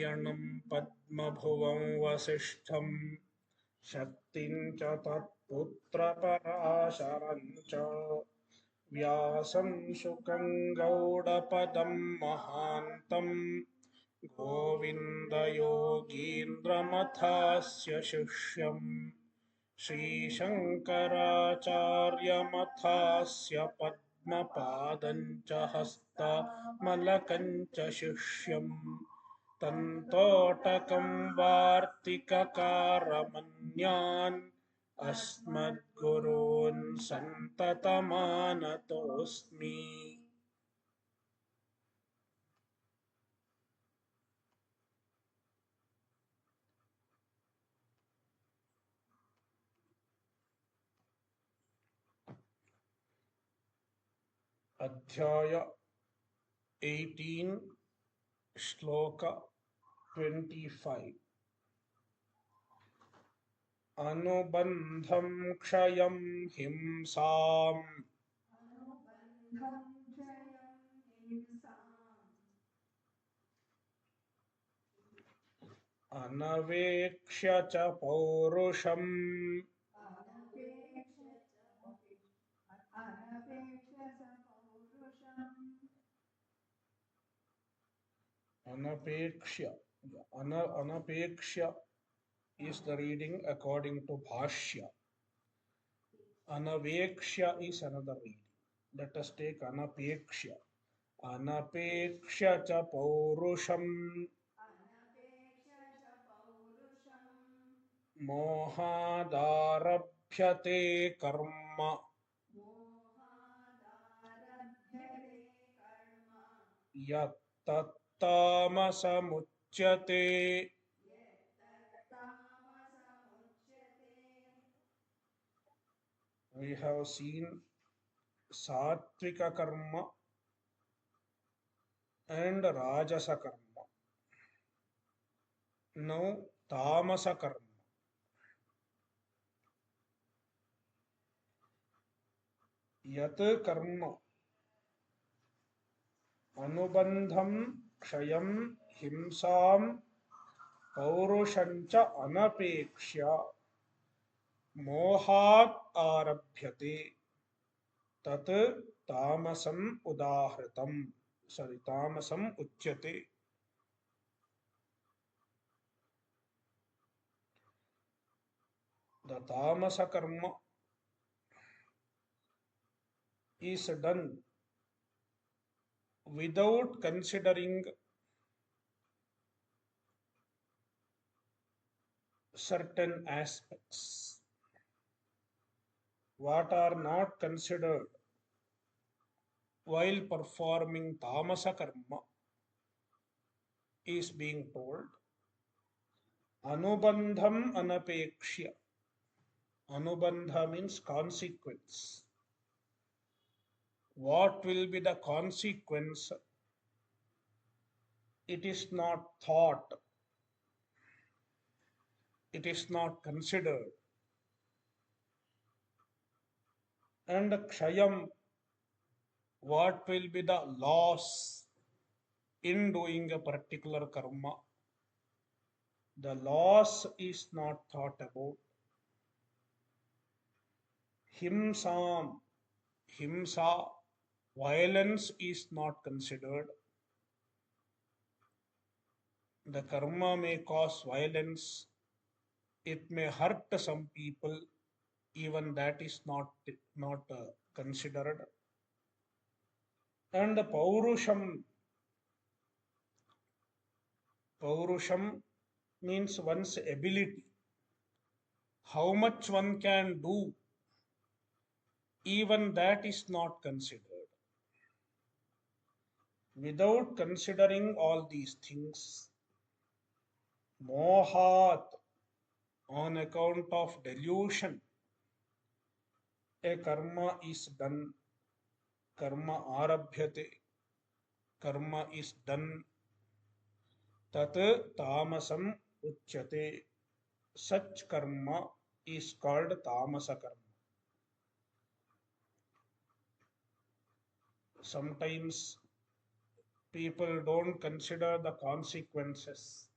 नारायणं पद्मभुवं वसिष्ठं शक्तिं च तत्पुत्रपराशरं च व्यासं शुकं गौडपदं महान्तं गोविन्दयोगीन्द्रमथास्य शिष्यम् श्रीशङ्कराचार्यमथास्य पद्मपादं च हस्तामलकं च शिष्यम् तन्तोटकं वार्तिककारमन्यान् अस्मद्गुरून् सन्ततमानतोऽस्मि। अध्याय 18 श्लोक 25 अनुबन्धं क्षयं हिंसाम् अनवेक्ष्य च पौरुषम् Anapekshya is the reading according to Bhashya. Anavekshya is another reading. Let us take Anapekshya. Anapekshya cha paurusham mohadarabhyate karma yattattamasamuchyate. We have seen Satvika karma and Rajasa karma. Now Tamasa karma. Yat karma Anubandham Kshayam Himsam Paurushancha Anapekshya Mohat Arabhyate Tat Tamasam Udahritam. Sorry, Tamasam Uchyate. The Tamasa karma is done without considering certain aspects. What are not considered while performing tamasa karma is being told. Anubandham anapekshya. Anubandha means consequence. What will be the consequence? It is not thought. It is not considered. And kshayam, what will be the loss in doing a particular karma? The loss is not thought about. Himsam, himsa, violence is not considered. The karma may cause violence. It may hurt some people. Even that is not considered. And the paurusham means one's ability. How much one can do, even that is not considered. Without considering all these things, mohat, on account of delusion, a karma is done, karma arabhyate, karma is done, tat tamasam uchyate, such karma is called tamasa karma. Sometimes people don't consider the consequences.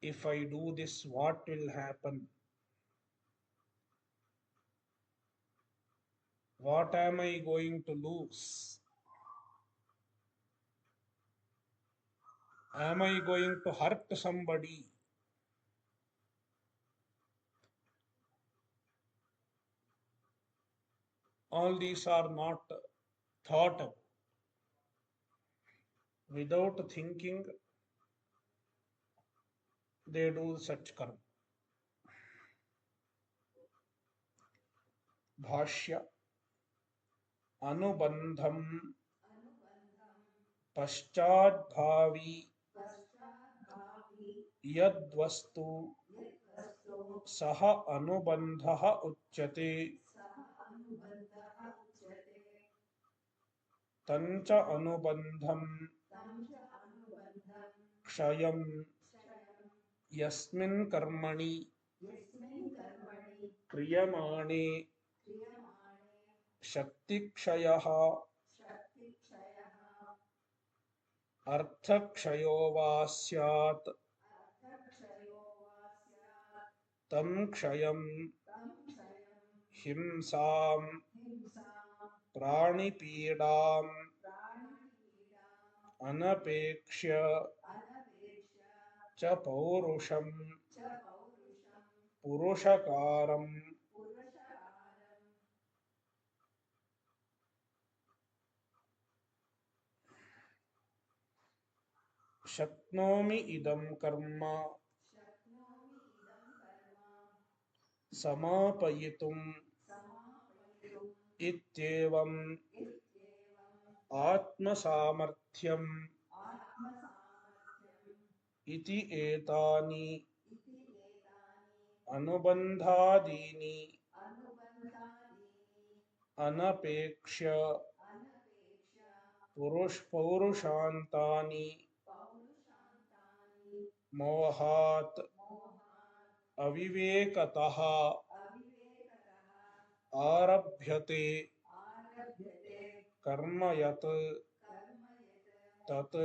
If I do this, what will happen? What am I going to lose? Am I going to hurt somebody? All these are not thought of. Without thinking, they do such karma. Bhashya Anubandham Paschadbhavi Yadvastu Saha Anubandha Uchyate Tancha Anubandham Kshayam Yasmin Karmani Kriyamane Shakti Kshayaha Arthakshayo va syat tam kshayam himsam pranipidam anapekshya cha paurusham purushakaram shaknomi idam karma समापयितुम इत्येवम् आत्मसामर्थ्यम् इति एतानि अनुबन्धादीनि अनपेक्ष्य पौरुषान्तानि मोहात् अविवेकतः आरभ्यते कर्म यत् तत्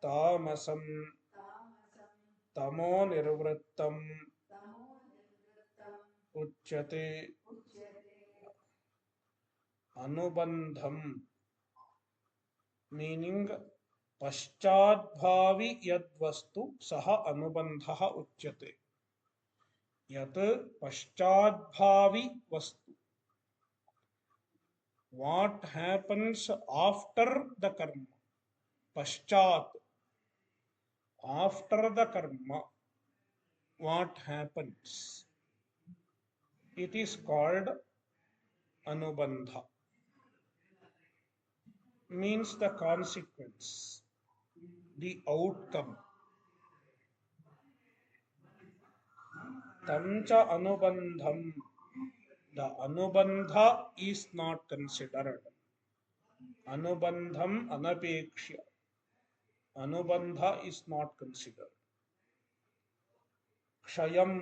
तामसं तमो निर्वृत्तम् उच्यते अनुबंधम मीनिंग पश्चाद्भावी यद्वस्तु सह अनुबंधः उच्यते यत् पश्चाद्भावी वस्तु what happens after the karma paschat after the karma what happens it is called anubandha means the consequence the outcome tamcha anubandham the anubandha is not considered anubandham anapekshya anubandha is not considered kshayam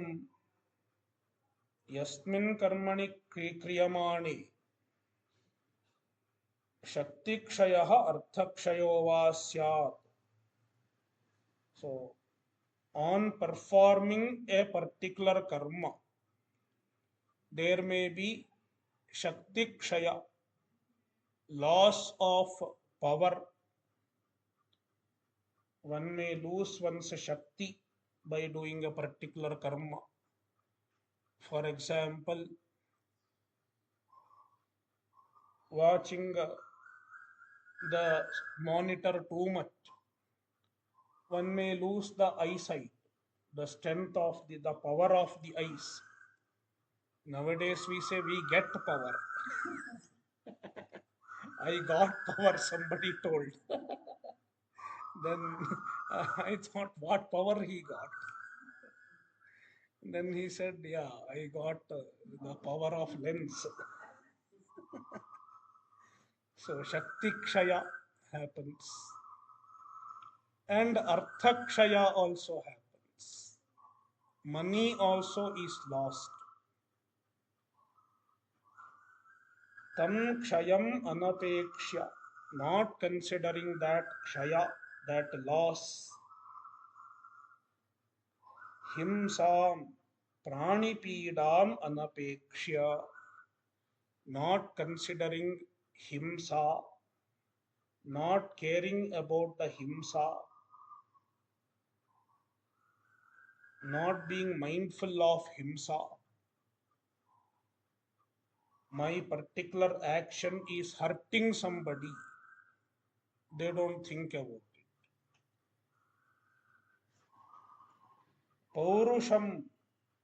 यस्मिन् कर्मणि क्रियमाणे शक्तिक्षयः अर्थक्षयो वा स्यात् so on performing a particular karma there may be shaktikshaya loss of power one may lose one's shakti by doing a particular karma for example watching the monitor too much one may lose the eyesight the strength of the power of the eyes nowadays we say we get power I got power somebody told then I thought what power he got then he said yeah I got the power of lens so shakti kshaya happens and artha kshaya also happens money also is lost tam kshayam anapekshya not considering that kshaya that loss himsam pranipidam anapekshya, not considering himsa, not caring about the himsa, not being mindful of himsa. My particular action is hurting somebody. They don't think about it. Paurusham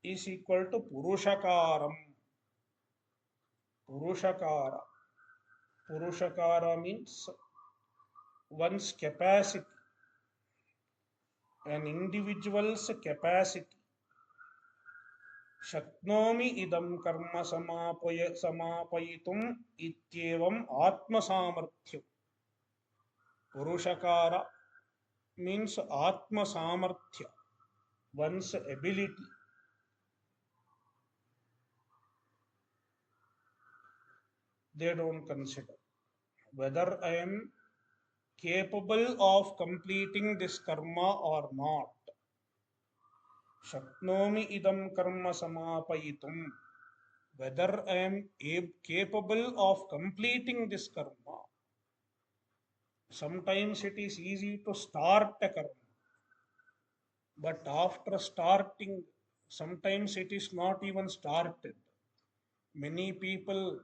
is equal to Purushakaram. Purushakara. Purushakara means one's capacity, an individual's capacity. Shaknomi idam karma samapayitum ityevam atmasamarthyam. Purushakara means atmasamarthya, one's ability. They don't consider whether I am capable of completing this karma or not. Shaknomi idam karma samapayitum. Whether I am capable of completing this karma. Sometimes it is easy to start a karma, but after starting, sometimes it is not even started. Many people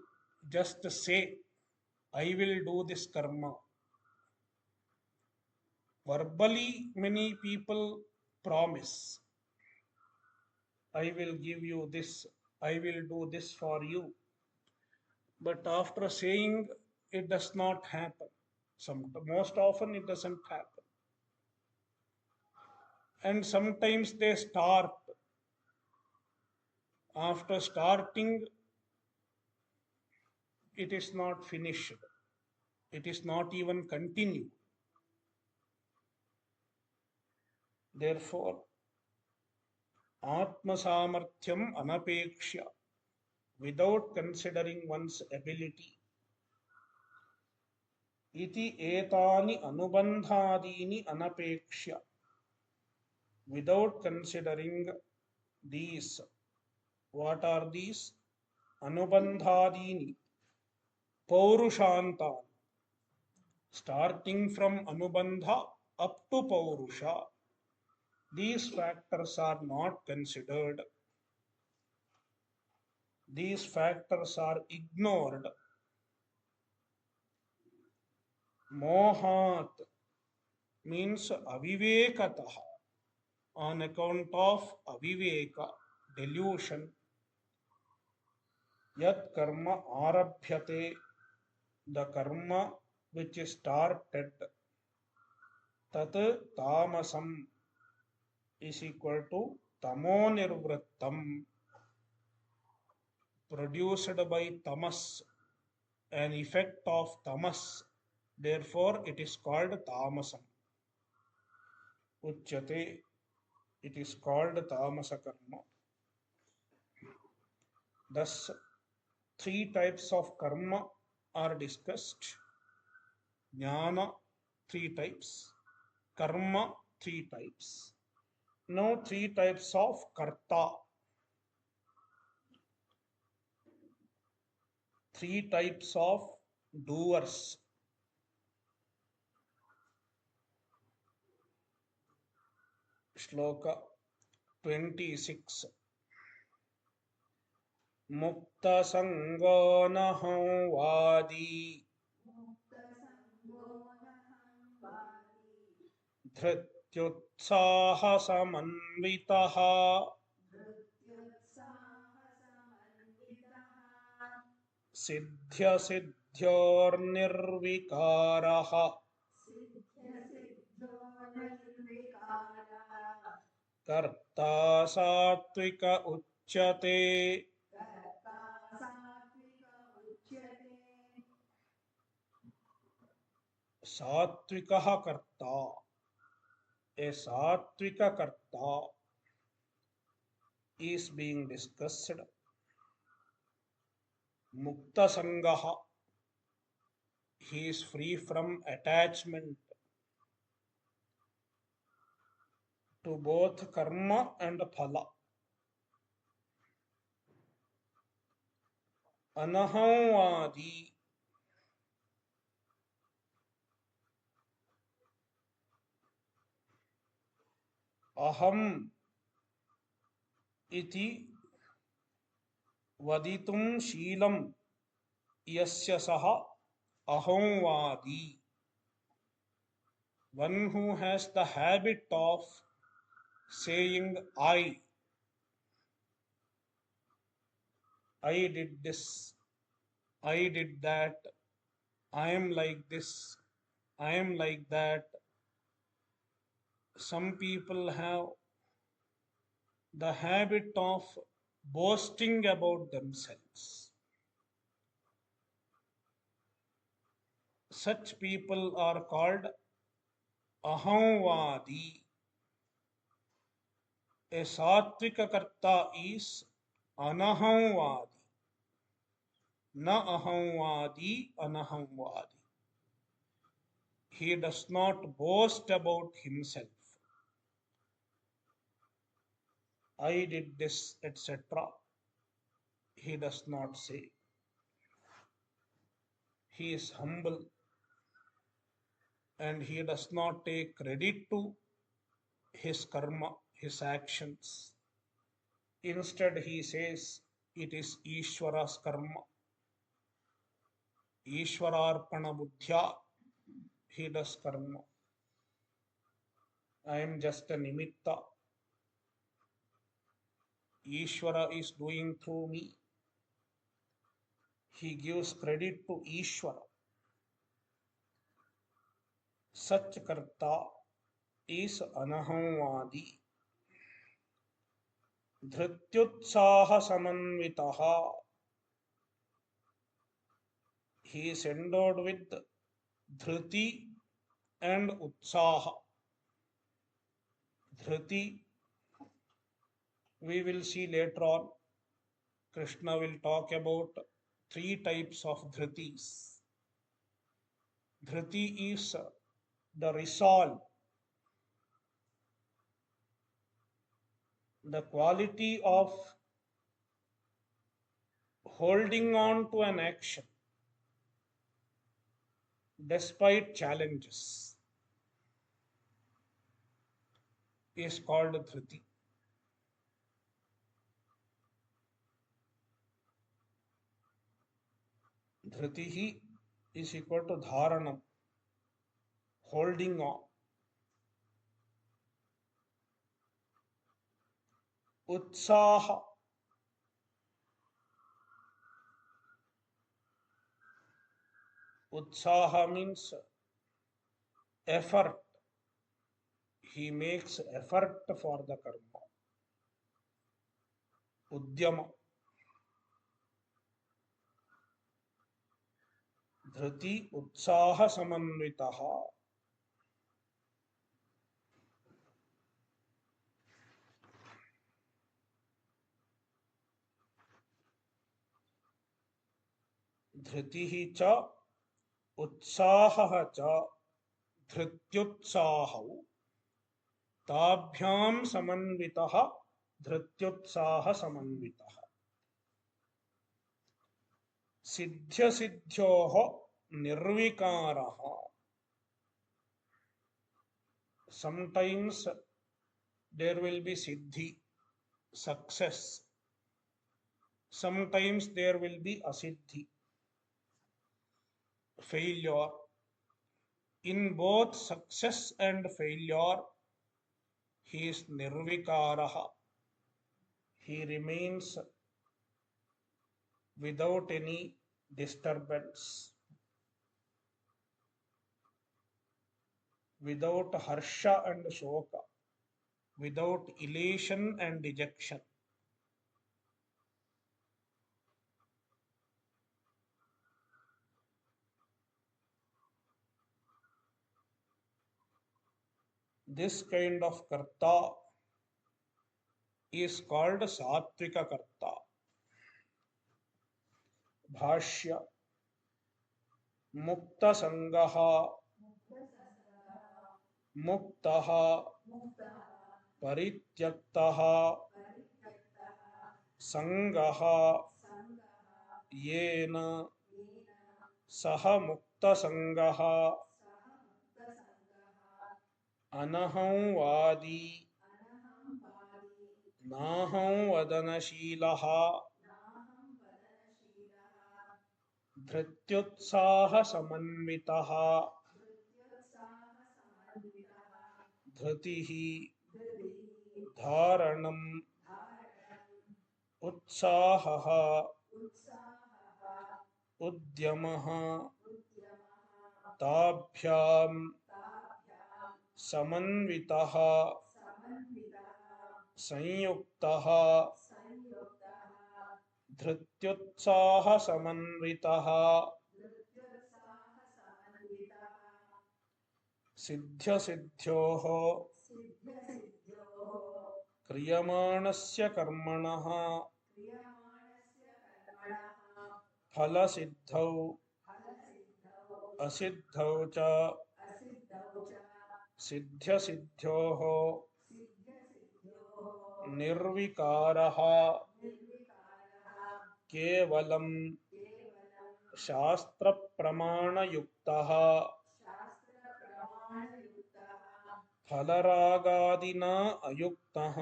just say, I will do this karma. Verbally, many people promise, I will give you this, I will do this for you. But after saying, it does not happen. Most often it doesn't happen. And sometimes they start. After starting, it is not finished. It is not even continued. Therefore, Atma Samarthyam Anapekshya, without considering one's ability. Iti etani anubandhadini anapekshya, without considering these. What are these? Anubandhadini, Paurushantan, starting from Anubandha up to Paurusha. These factors are not considered. These factors are ignored. Mohat means avivekataha, on account of aviveka, delusion. Yat karma arabhyate, the karma which is started, tat tamasam is equal to tamo nirvrittam, produced by tamas, an effect of tamas. Therefore, it is called tamasam. Uchyate, it is called tamasa karma. Thus, three types of karma are discussed. Jnana, three types. Karma, three types. Now, three types of karta. Three types of doers. Shloka 26. Mukta sango naham vadi धृत्युत्साह समन्वितः सिद्ध्य सिद्ध्योर्निर्विकारः कर्ता सात्विक उच्यते. सात्विकः कर्ता, a satvika karta is being discussed. Mukta sangaha, he is free from attachment to both karma and phala. Anahamvadi. Aham iti vaditum sheelam yasya saha ahamvadi. One who has the habit of saying I did this, I did that, I am like this, I am like that. Some people have the habit of boasting about themselves. Such people are called ahamvadi. A satvika karta is anahamvadi. Na ahamvadi, anahamvadi. He does not boast about himself. I did this, etc. He does not say. He is humble and he does not take credit to his karma, his actions. Instead, he says it is Ishvara's karma. Ishvararpana buddhya, he does karma. I am just a nimitta. Ishvara is doing through me. He gives credit to Ishvara. Such karta is anahamvadi. Dhrityutsaha samanvitaha. He is endowed with dhriti and utsaha. Dhriti, we will see later on. Krishna will talk about three types of dhritis. Dhriti is the resolve, the quality of holding on to an action despite challenges is called dhriti. Dhritihi is equal to dharanam, holding on. Utsaha, utsaha means effort. He makes effort for the karma. Udyama. Dhriti utsaha samanvitaha. Dhritihi cha उत्साहः च धृत्युत्साहौ ताभ्यां समन्वितः धृत्युत्साह समन्वितः. सिद्ध्यसिद्ध्योः निर्विकारः. Sometimes there will be siddhi, success. Sometimes there will be asiddhi, failure. In both success and failure, he is nirvikaraha. He remains without any disturbance, without harsha and shoka, without elation and dejection. This kind of karta is called satvika karta. Bhashya mukta sangaha muktaha परित्यक्तः संगः येन सह मुक्तसंगः अनहंवादी नाहंवदनशीलः धृत्युत्साहसमन्वितः धृतिः धारणम् उत्साहः उद्यमः ताभ्यां समन्वितः संयुक्तः धृत्युत्साहसमन्वितः सिद्ध्यसिद्ध्योः क्रियमाणस्य कर्मणः फलसिद्धौ असिद्धौ च सिद्ध्यसिद्ध्योः निर्विकारः केवलं शास्त्रप्रमाणयुक्तः फलरागादिना अयुक्तः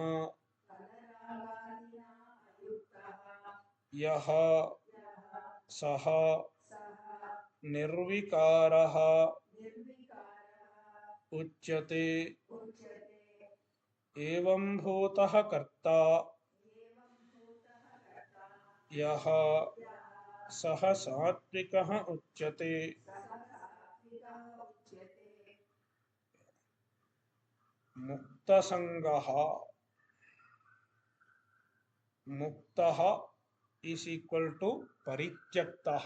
यः सः निर्विकारः उच्यते एवंभूतः कर्ता यः सः सात्विकः उच्यते। मुक्तसंगः मुक्तः is equal to परित्यक्तः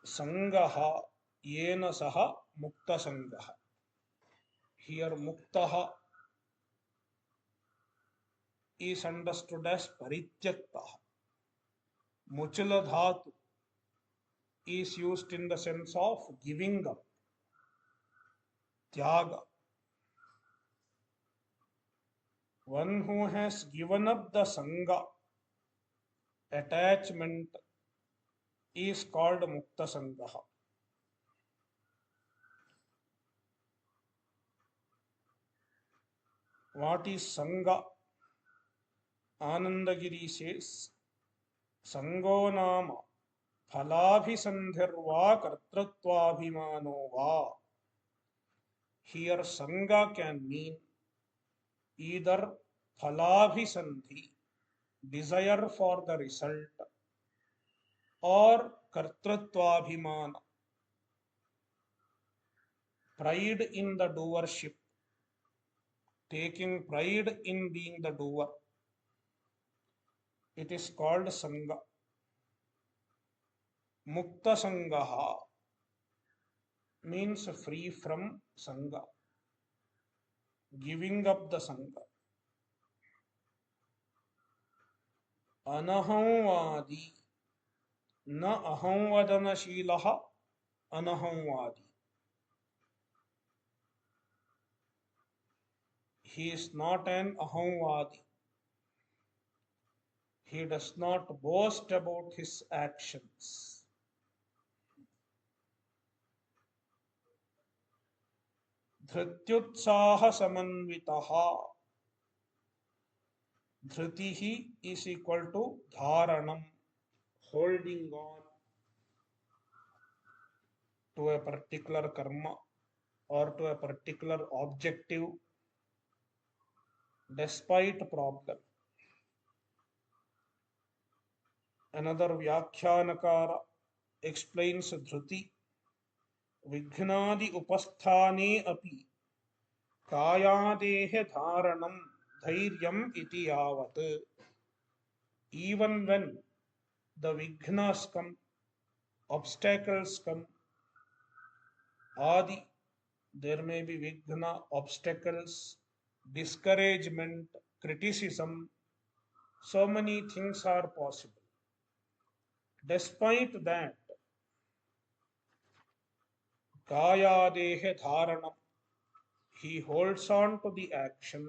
संगः येन सह मुक्तसंगः. Here मुक्तः is understood as परित्यक्तः. मुचल धातु is used in the sense of giving up, tyaga. One who has given up the sangha, attachment, is called mukta sangaha. What is sangha? Anandagiri says, sango nama phalabhisandhirva kartrutvabhimano va. Here sangha can mean either phalabhisandhi, desire for the result, or kartrutvabhimana, pride in the doership, taking pride in being the doer. It is called sangha. Mukta sangaha means free from sangha, giving up the sangha. Anahamvadi, na ahamvadanashilaha anahamvadi. He is not an ahamvadi. He does not boast about his actions. Dhrityutsaha samanvitaha. Dhritihi is equal to dharanam, holding on to a particular karma or to a particular objective despite problem. Another Vyakhyanakara explains Dhruti, Vighnadi upasthane api kayadehe dharanam dhairyam iti yavat. Even when the Vighnas come, obstacles come, Adi, there may be Vighna, obstacles, discouragement, criticism, so many things are possible. Despite that, Kayadehe dharanam, He holds on to the action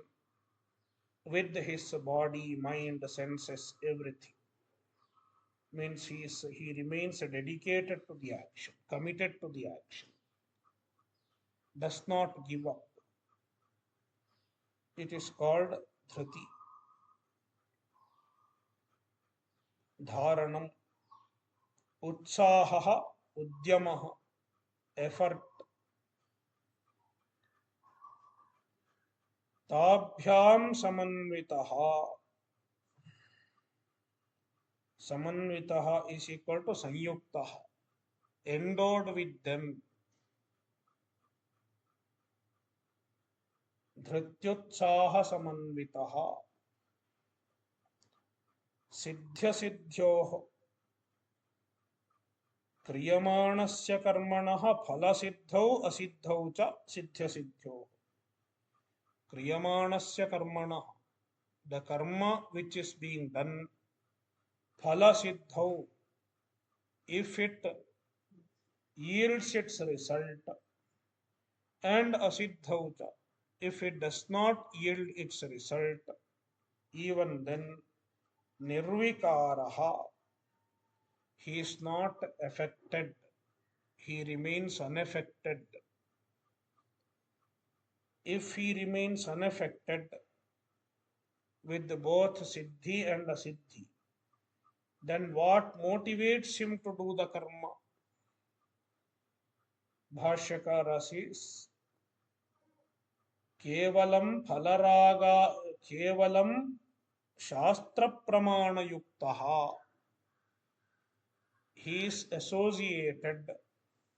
with his body, mind, senses, everything. Means he remains dedicated to the action, committed to the action, does not give up. It is called dhriti. Dharanam, utsaha, udyamah, effort. ताभ्याम समन्वितः. समन्वितः is equal to संयुक्तः, endowed with them. धृत्युत्साह समन्वितः. सिद्ध्य सिद्ध्योः क्रियमाणस्य कर्मणः फलसिद्धौ असिद्धौ च सिद्ध्य सिद्ध्योः. क्रियमाणस्य कर्मणः, the karma which is being done, phalasiddhau, if it yields its result, and asiddhau, if it does not yield its result, even then nirvikaraha, he is not affected, he remains unaffected. If he remains unaffected with both siddhi and asiddhi, then what motivates him to do the karma? Bhashyakara says, केवलं फलरागा केवलं शास्त्र प्रमाण युक्तः. He is associated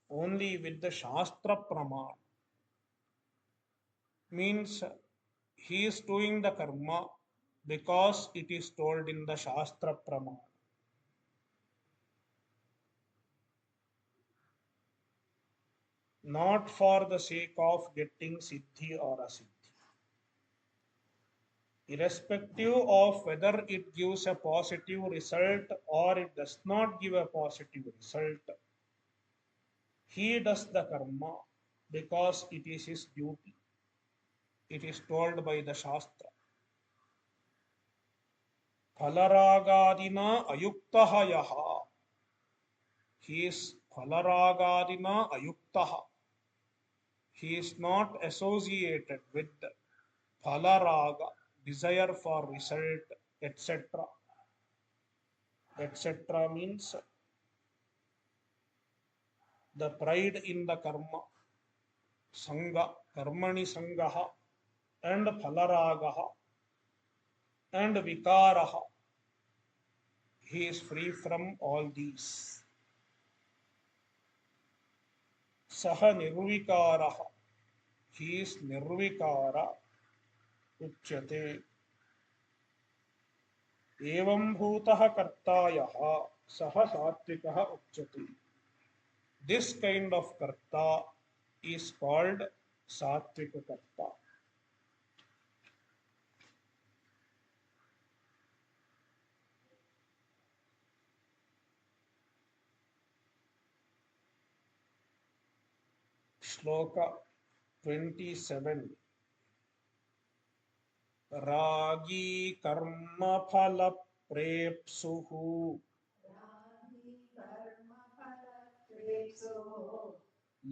only with the shastra praman. Means he is doing the karma because it is told in the shastra praman. Not for the sake of getting siddhi or asiddhi. Irrespective of whether it gives a positive result or it does not give a positive result, he does the karma because it is his duty. It is told by the Shastra. Phalaragadina ayuktaha yaha. He is phalaragadina ayuktaha. He is not associated with phalaraga, desire for result, etc. Etc. means the pride in the karma, sangha, karmani sangaha, and phalaragaha, and vikaraha. He is free from all these. Saha nirvikaraha. He is nirvikara uchyate. Evam bhutah karta yaha saha satvikah uchyate. This kind of karta is called satvika karta. Shloka 27. Ragi karma phala prepsuhu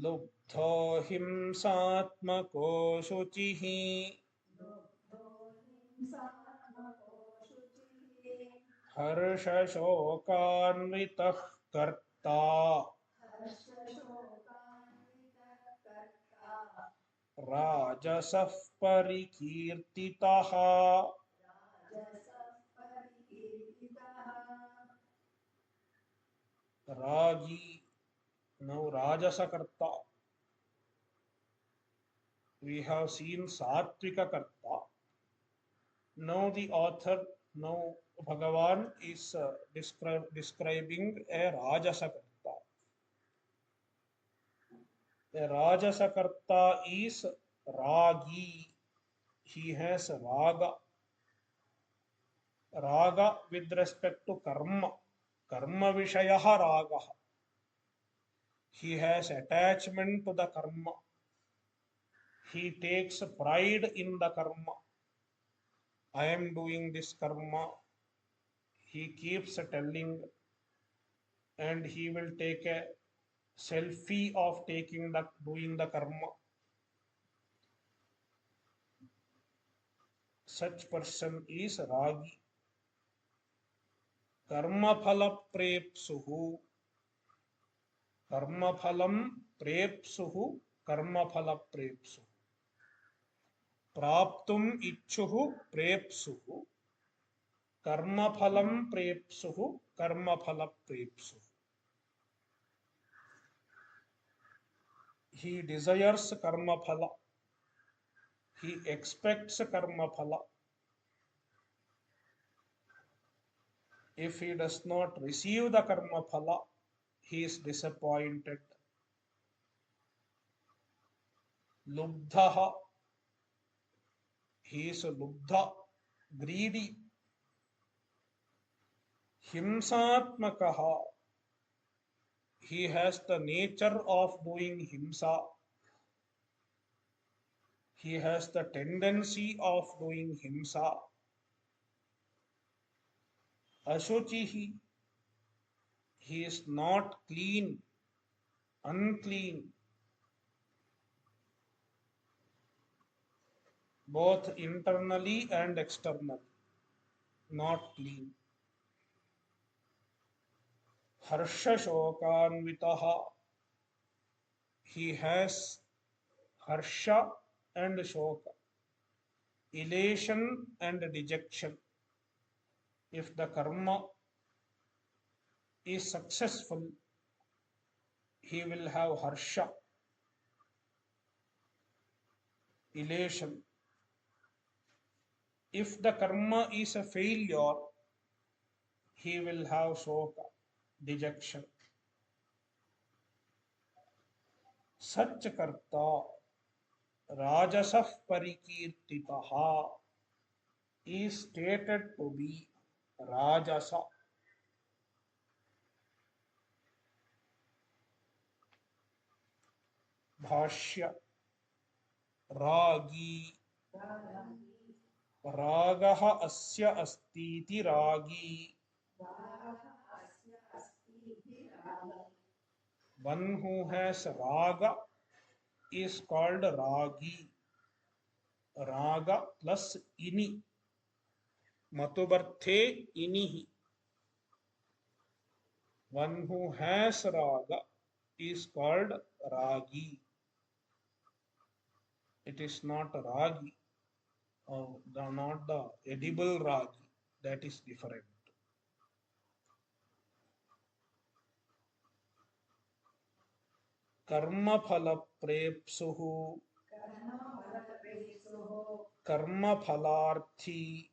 lubdho himsatmako shuchihi harsha shokanvitah karta rajasah parikirtitah. Ragi, now Rajasa Karta. We have seen Satvika Karta. Now the author, now Bhagavan is describing a Rajasa Karta. A Rajasa Karta is Ragi. He has Raga. Raga with respect to Karma. Karma Vishayaha Raga. He has attachment to the Karma. He takes pride in the karma. I am doing this karma. He keeps telling, and he will take a selfie of doing the karma. Such person is ragi. Karma phala prepsuhu. Karma phalam prepsuhu. Karma phala prepsuhu. प्राप्तुम इच्छुः प्रेप्सुः कर्मफलं प्रेप्सुः कर्मफल प्रेप्सुः. He desires karma phala. He expects karma phala. If he does not receive the karma phala, he is disappointed. Lubdhaha. He is lubdha, greedy. Himsatmakaha. He has the nature of doing himsa. He has the tendency of doing himsa. Ashuchihi. He is not clean, unclean. Both internally and externally, not clean. Harsha shokanvitaha. He has harsha and shoka, elation and dejection. If the karma is successful, he will have harsha, elation. If the karma is a failure, he will have shoka, dejection. Such karta Rajasah parikirtitaha is stated to be Rajasa. Bhashya Ragi Ragaha asya astiti Ragi. One who has Raga is called Ragi. Raga plus ini. Matubarthe inihi. One who has Raga is called Ragi. It is not Ragi. Not the edible ragi, that is different. Karma phala prepsuhu, karma phalarthi,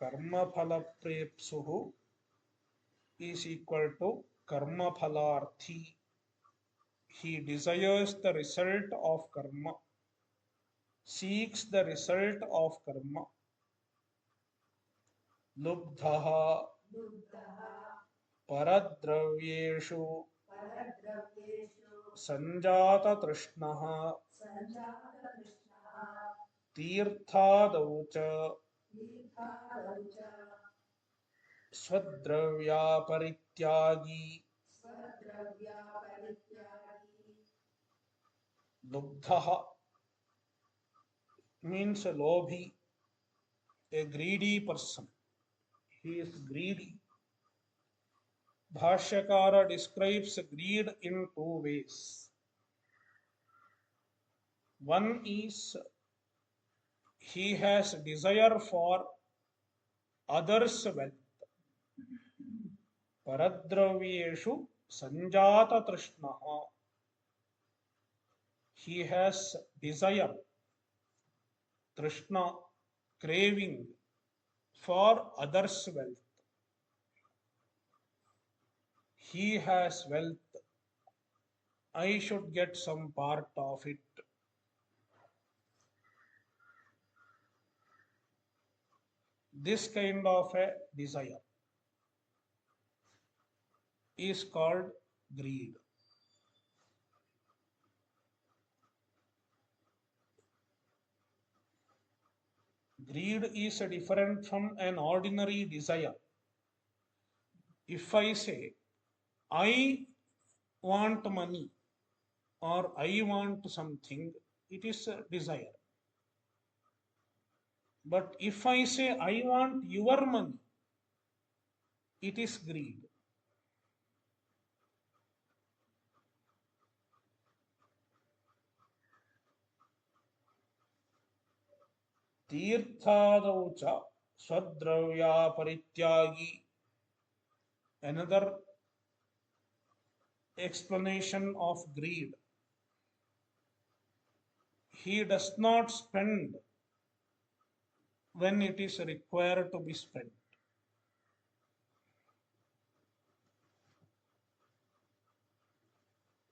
karma phala prepsuhu is equal to karma phalarthi. He desires the result of karma, seeks the result of karma. Lubdhaha paradravyeshu sanjata trishnaha तीर्थादौ च स्वद्रव्यापरित्यागी. Lubdhaha means a lobhi, a greedy person. He is greedy. Bhashyakara describes greed in two ways. One is he has desire for others' wealth. Paradravyeshu sanjata trishnaha. He has desire, trishna, craving for others' wealth. He has wealth. I should get some part of it. This kind of a desire is called greed. Greed is different from an ordinary desire. If I say, I want money or I want something, it is a desire. But if I say, I want your money, it is greed. Tirthadau cha swadravya parityagi. Another explanation of greed. He does not spend when it is required to be spent.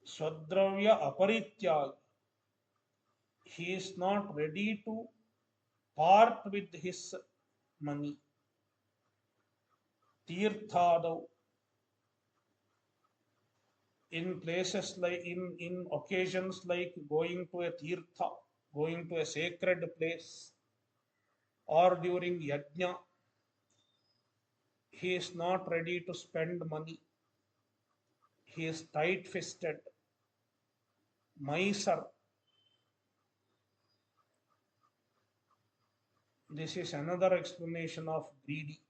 Swadravya aparityag. He is not ready to part with his money. Tirthadav. In places like in occasions like going to a tirtha, going to a sacred place, or during yajna, he is not ready to spend money. He is tight fisted, miser. This is another explanation of greedy,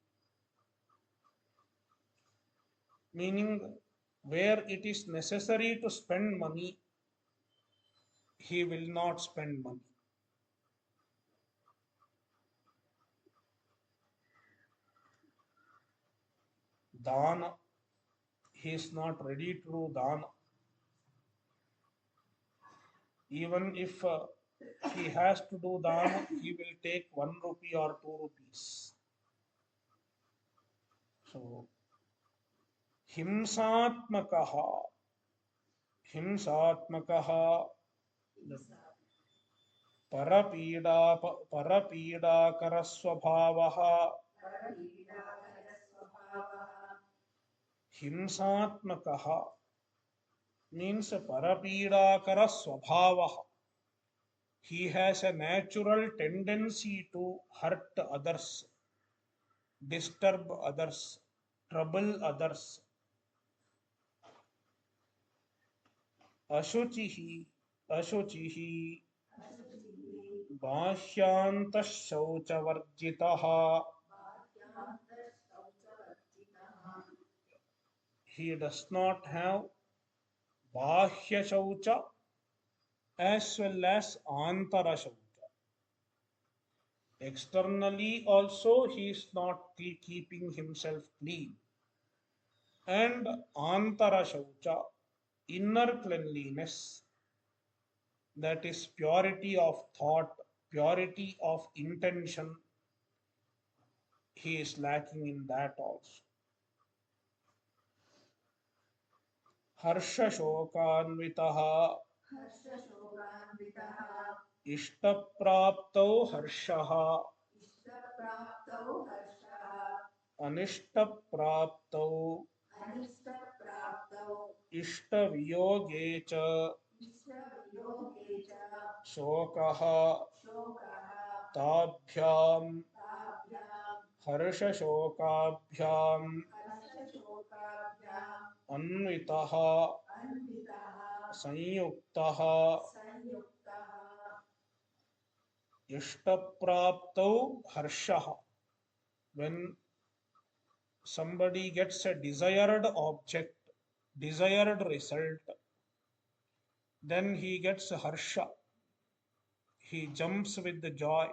meaning where it is necessary to spend money, he will not spend money. Dana, he is not ready to do dana. Even if he has to do dana, he will take 1 rupee or 2 rupees. So, himsatmakaha, himsatmakaha, parapida, parapidakarasvabhavaha, himsatmakaha means parapidakarasvabhavaha. He has a natural tendency to hurt others, disturb others, trouble others. Ashuchihi, ashuchihi, बाह्यांतः शौचवर्जितः. He does not have bahya shaucha as well as antara shaucha. Externally also he is not keeping himself clean. And antara shaucha, inner cleanliness, that is purity of thought, purity of intention, he is lacking in that also. Harsha shokanvitaha, इष्टप्राप्तौ हर्षः, अनिष्टप्राप्तौ इष्टवियोगे च शोकः, ताभ्यां हर्षशोकाभ्याम् अन्वितः संयुक्तः. Ishtapraptau harshaha. When somebody gets a desired object, desired result, then he gets harsha. He jumps with the joy,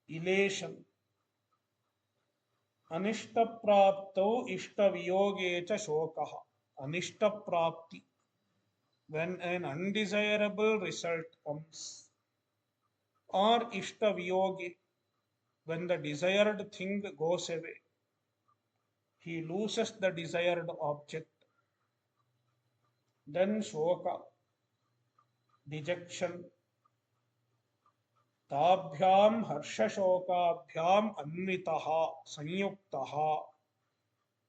elation. Anishtapraptau ishtaviyoge cha shokaha. Anishtaprapti. When an undesirable result comes, or ishtaviyoge, when the desired thing goes away, he loses the desired object. Then shoka, dejection. Tabhyam harshashokabhyam anvitaha sanyuktaha.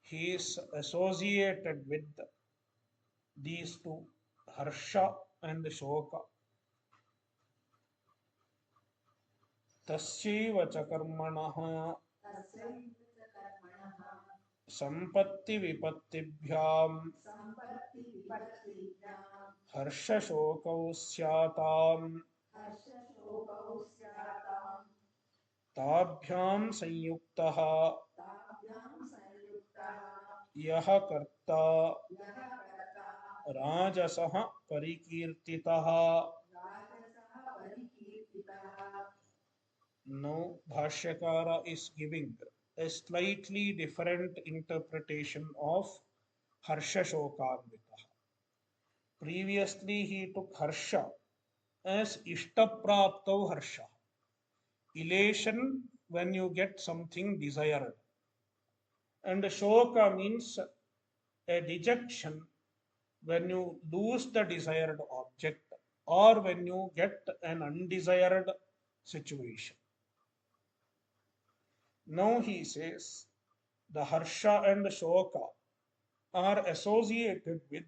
He is associated with these two, harsha and shoka. तस्यैव च कर्मणः सम्पत्तिविपत्तिभ्यां हर्षशोकौ स्याताम् ताभ्यां संयुक्तः यः कर्ता राजसः परिकीर्तितः. Now Bhashyakara is giving a slightly different interpretation of Harsha Shokanvitaha. Previously he took Harsha as Ishtapraptau Harsha, elation when you get something desired, and Shoka means a dejection when you lose the desired object or when you get an undesired situation. Now he says the Harsha and Shoka are associated with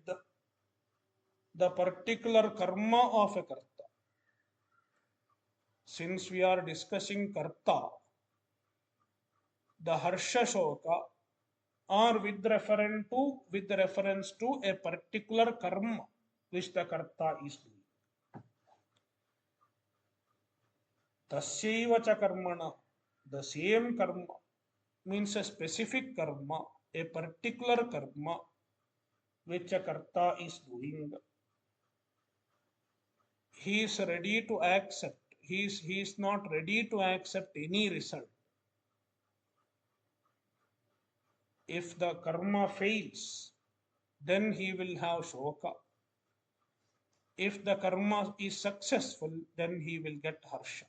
the particular karma of a karta. Since we are discussing karta, the Harsha Shoka are with reference to a particular karma which the karta is doing. Tasyaiva cha karmana, the same karma means a specific karma, a particular karma which a karta is doing. He is ready to accept. He is not ready to accept any result. If the karma fails, then he will have shoka. If the karma is successful, then he will get harsha.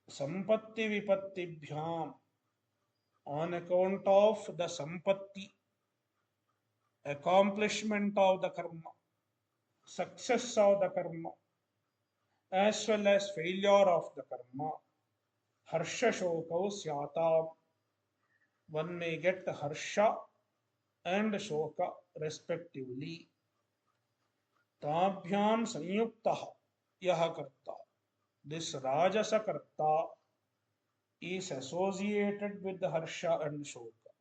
Sampatti vipatti bhyam, on account of the sampatti, accomplishment of the karma, success of the karma, as well as failure of the karma, harsha shokau syata, one may get harsha and shoka respectively. Tabhyam sanyuktah yah karta. This rajasa karta is associated with the harsha and shoka.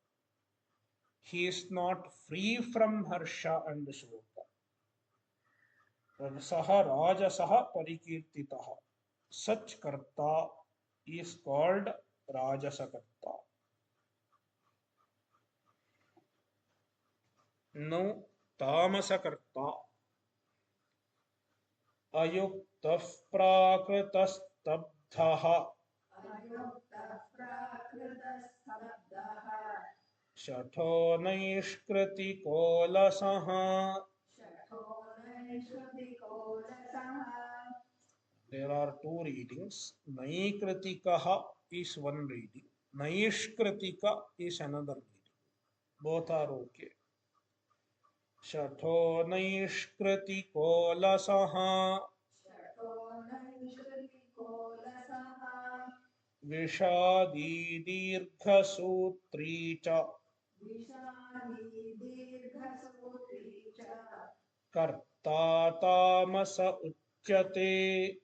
He is not free from harsha and shoka. Saha rajasaha parikirtitaha. Such karta is called rajasa karta. Now tamasa karta. Ayuktah prakritastabdhaha शठो नैष्कृतिकोलसः. There are two readings. Naikritikaha is one reading. Naishkritika is another reading. Both are okay. Shatho naishkritikolasah Vishadi dirghasutri cha karta tamasa uchyate.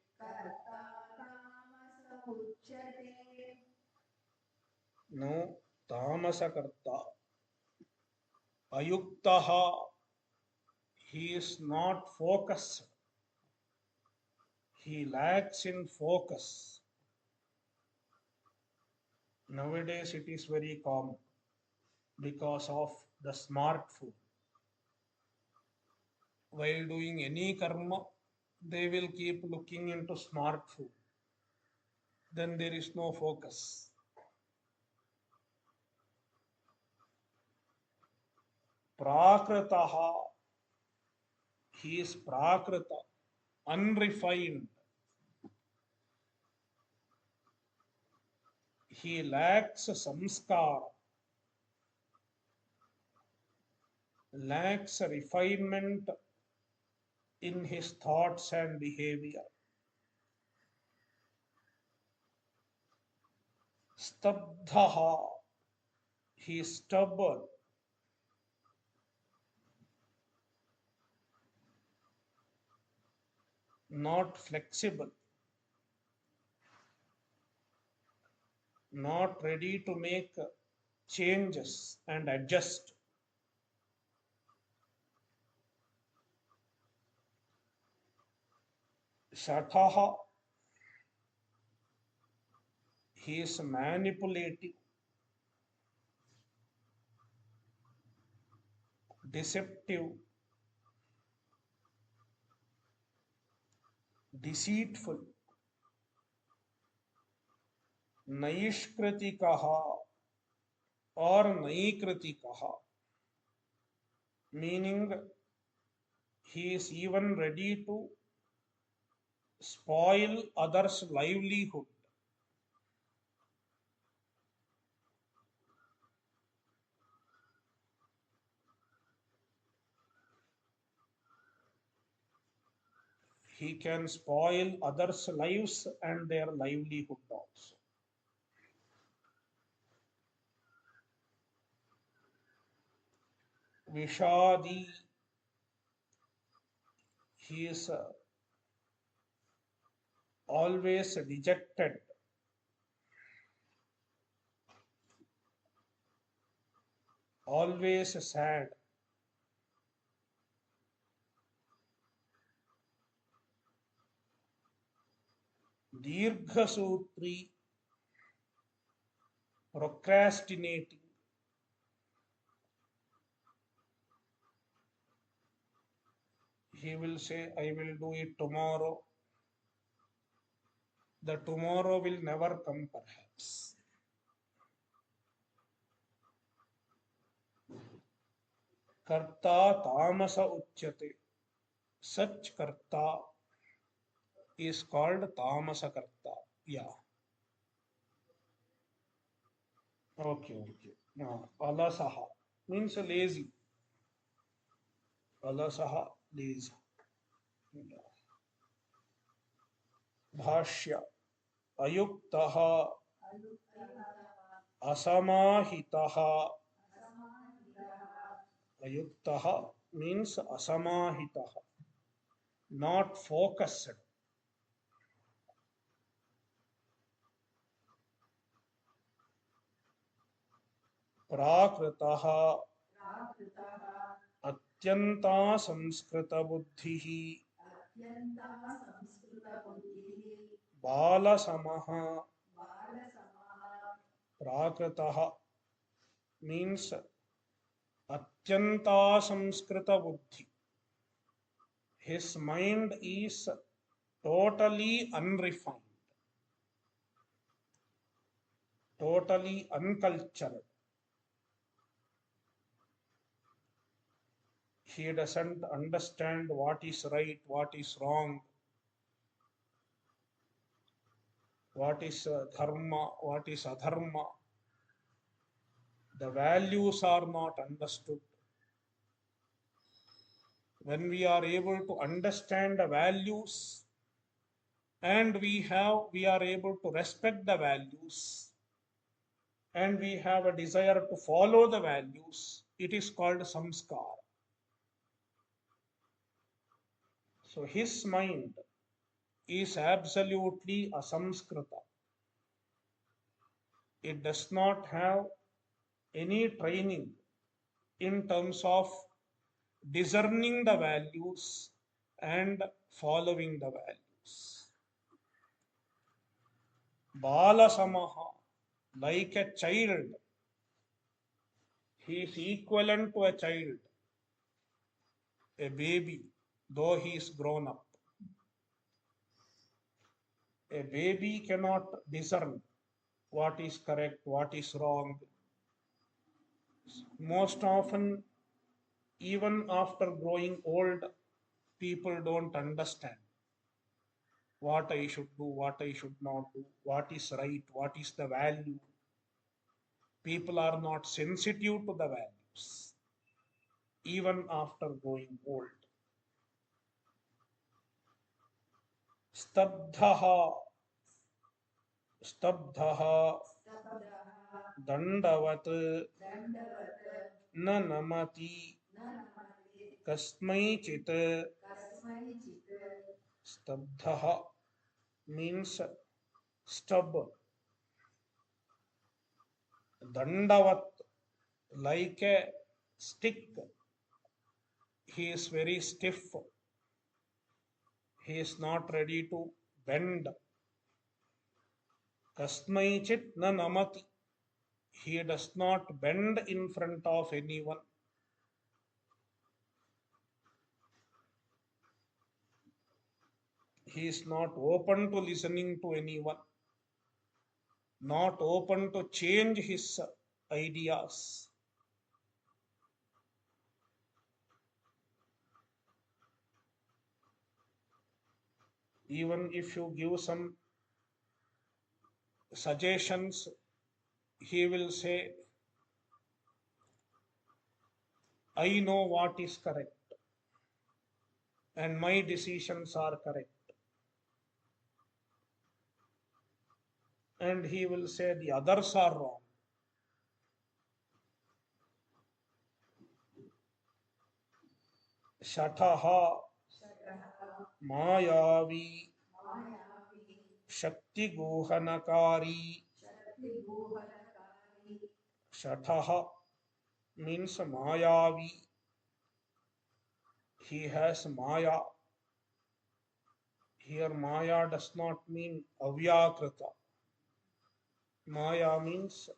No, tamasa karta. Ayuktaha, he is not focused. He lacks in focus. Nowadays it is very common because of the smartphone. While doing any karma, they will keep looking into smartphone. Then there is no focus. Prakritaha, he is prakrita, unrefined. He lacks samskara, lacks refinement in his thoughts and behavior. Stabdhaha, he is stubborn. Not flexible. not ready to make changes and adjust. Shataha, he is manipulative, deceptive, deceitful. Naishkritikaha or Naikritikaha, meaning he is even ready to spoil others' livelihood. He can spoil others' lives and their livelihood also. Vishadi, he is always dejected, always sad. Dirghasutri, procrastinating. He will say, I will do it tomorrow. The tomorrow will never come, perhaps. Karta tamasa uchyate. Such karta is called tamasa karta. Yeah. Okay, okay. Alasaha means lazy. Alasaha, lazy. Bhashya. Ayuktaha, asamahitaha. Ayuktaha means asamahitaha, not focused. Prakritaha, atyanta samskrita buddhihi. Balasamaha. Prakritaha means atyanta samskrita buddhi. His mind is totally unrefined, totally uncultured. He doesn't understand what is right, what is wrong, what is dharma, what is adharma. The values are not understood. When we are able to understand the values and we are able to respect the values and we have a desire to follow the values, it is called samskar. So his mind is absolutely asamskrita. It does not have any training in terms of discerning the values and following the values. Bala Samaha, like a child, he is equivalent to a child, a baby, though he is grown up. A baby cannot discern what is correct, what is wrong. Most often, even after growing old, people don't understand what I should do, what I should not do, what is right, what is the value. People are not sensitive to the values, even after growing old. Stabdhaha, stabdhaha, dandavat, na namati, kasmai chit. Stabdhaha means stubborn, Dandavat, like a stick. He is very stiff. He is not ready to bend. Kasmaichit na namati. He does not bend in front of anyone. He is not open to listening to anyone, not open to change his ideas. Even if you give some suggestions, he will say, I know what is correct and my decisions are correct. And he will say the others are wrong. Shataha Mayavi Shakti Gohanakari. Shataha means Mayavi. He has Maya. Here Maya does not mean Avyakrita. Maya means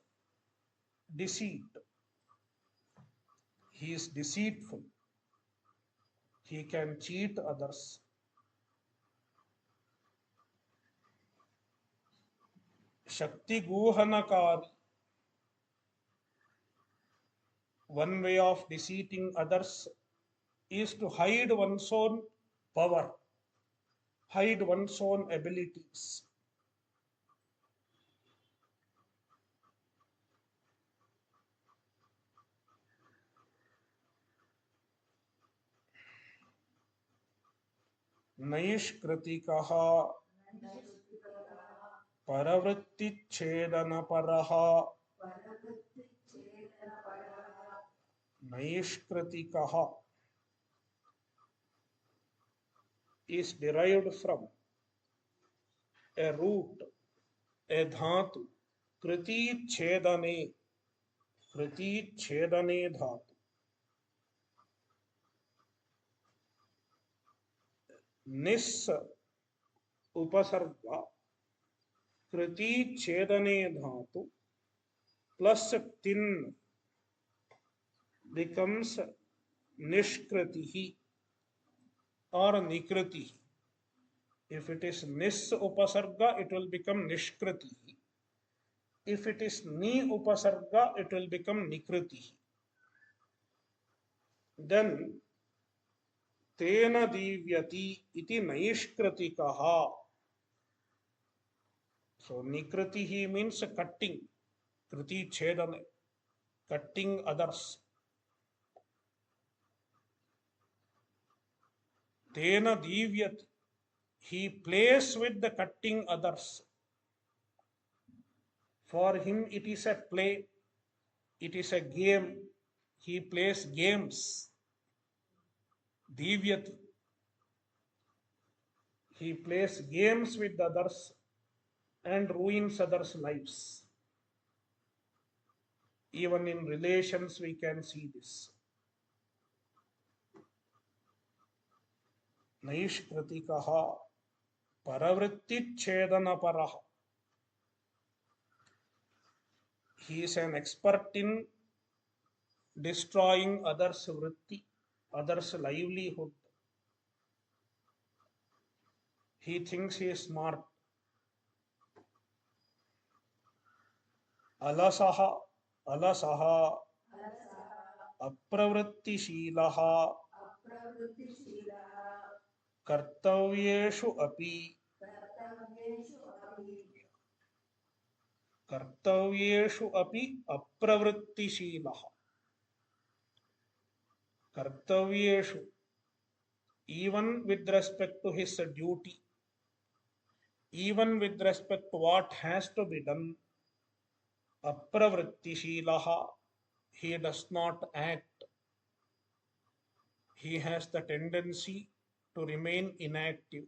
deceit. He is deceitful. He can cheat others. Shakti Guhanakari. One way of deceiving others is to hide one's own power, hide one's own abilities. Naishkritikaha paravrittichedana Naishkritikaha is derived from a root, a dhatu, kriti chedane dhatu. Nis upasarga kriti chedane dhatu plus tin becomes nishkritihi or nikritihi. If it is nis upasarga, it will become nishkritihi. If it is ni upasarga, it will become nikritihi. Then tena divyati iti naishkritikaha. So nikritihi means cutting, kriti chedane, cutting others. Tena divyati, he plays with the cutting others. For him it is a play, it is a game. He plays games. Divyati. He plays games with others and ruins others' lives. Even in relations, we can see this. Naishkritikaha paravrittichedana. He is an expert in destroying others' vritti, others' livelihood. He thinks he is smart. Alasaha apravrittishilaha kartavyeshu api apravrittishilaha. Kartavyeshu, even with respect to his duty, even with respect to what has to be done, apravrittishilaha, he does not act. He has the tendency to remain inactive.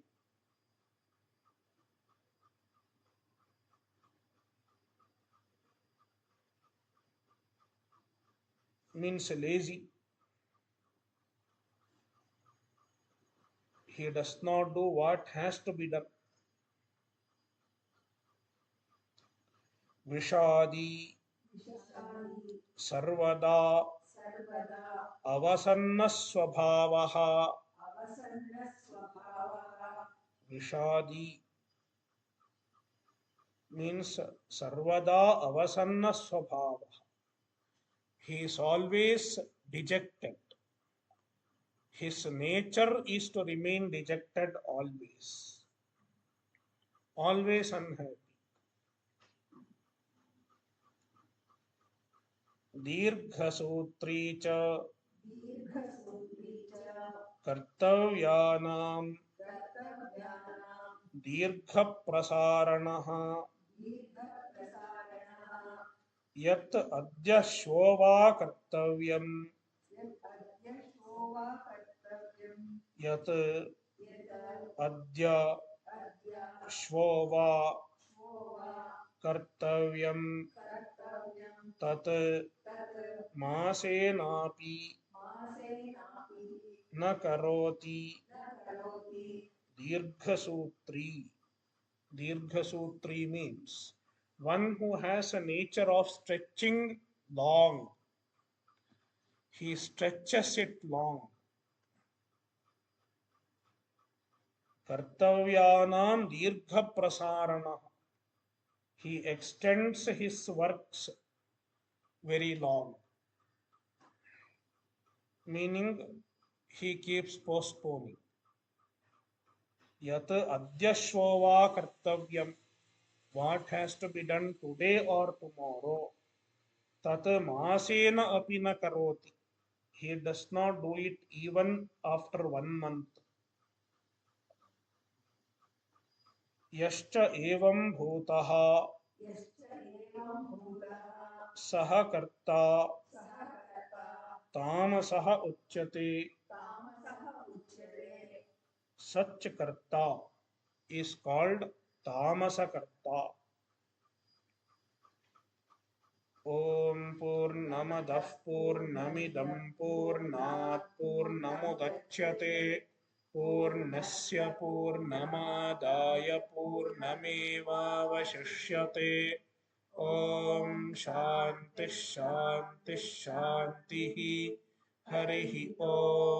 means lazy. He does not do what has to be done. Vishadi sarvada avasanna swabhavaha. Vishadi means sarvada avasanna swabhavaha. He is always dejected. His nature is to remain dejected always. Always unhappy. Dirghasutri cha कर्तव्यानां दीर्घप्रसारणः यत् अद्य श्वो वा कर्तव्यम् यत् अद्य श्वो वा कर्तव्यम् तत् मासेनापि न करोति दीर्घसूत्री. Dirghasutri means one who has a nature of stretching long. He stretches it long. Kartavyanam dirgha prasarana. He extends his works very long. Meaning he keeps postponing. Yat adyashvova kartavyam. What has to be done today or tomorrow. Tat masena api na karoti. He does not do it even after 1 month. यश्च एवं भूतः सह कर्ता तामसः उच्यते. Such karta is called tamasa karta. Om Purnamadah Purnamidam Purnat Purnamudachyate Purnasya Purnamadaya Purnamevavashishyate. Om Shanti Shanti Shanti. Harihi Om.